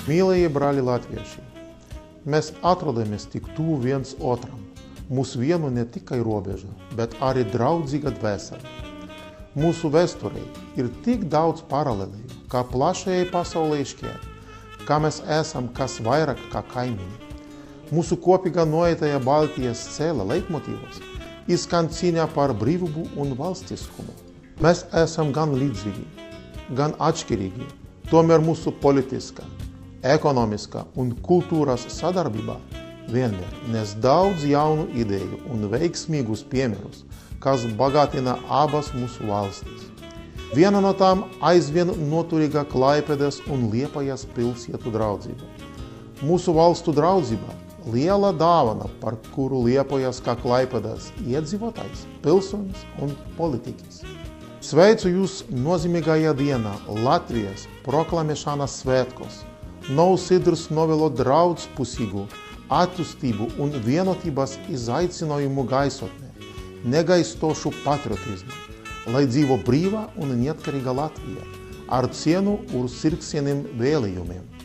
Mīļie brāļi latvieši, mēs atrodamies tik tuvu viens otram. Mūs vieno ne tikai robeža, bet arī draudzīga dvēsele. Mūsu vēsturei ir tik daudz paralēliju, kā plašajai pasaulē šķiet, kā mēs esam kas vairāk kā kaimiņi. Mūsu kopīgā noetajā Baltijas ceļa leitmotīvos izskan cīņa par brīvību un valstiskumu. Mēs esam gan līdzīgi, gan atšķirīgi, tomēr mūsu politiskā, ekonomiskā un kultūras sadarbībā vienmēr nes daudz jaunu ideju un veiksmīgus piemērus, kas bagātina abas mūsu valstis. Viena no tām aizvien noturīga Klaipēdas un Liepājas pilsētu draudzība. Mūsu valstu draudzība liela dāvana, par kuru Liepājas kā Klaipēdas iedzīvotājs, pilsonis un politiķis. Sveicu jūs nozīmīgajā dienā Latvijas proklamēšanas svētkos. Nausidrs novēlo daudzpusīgu attīstību un vienotības izaicinājumu gaisotnē, negaistošu patriotismu, lai dzīvo brīvā un neatkarīga Latvija ar cienu un sirdsapziņas vēlējumiem.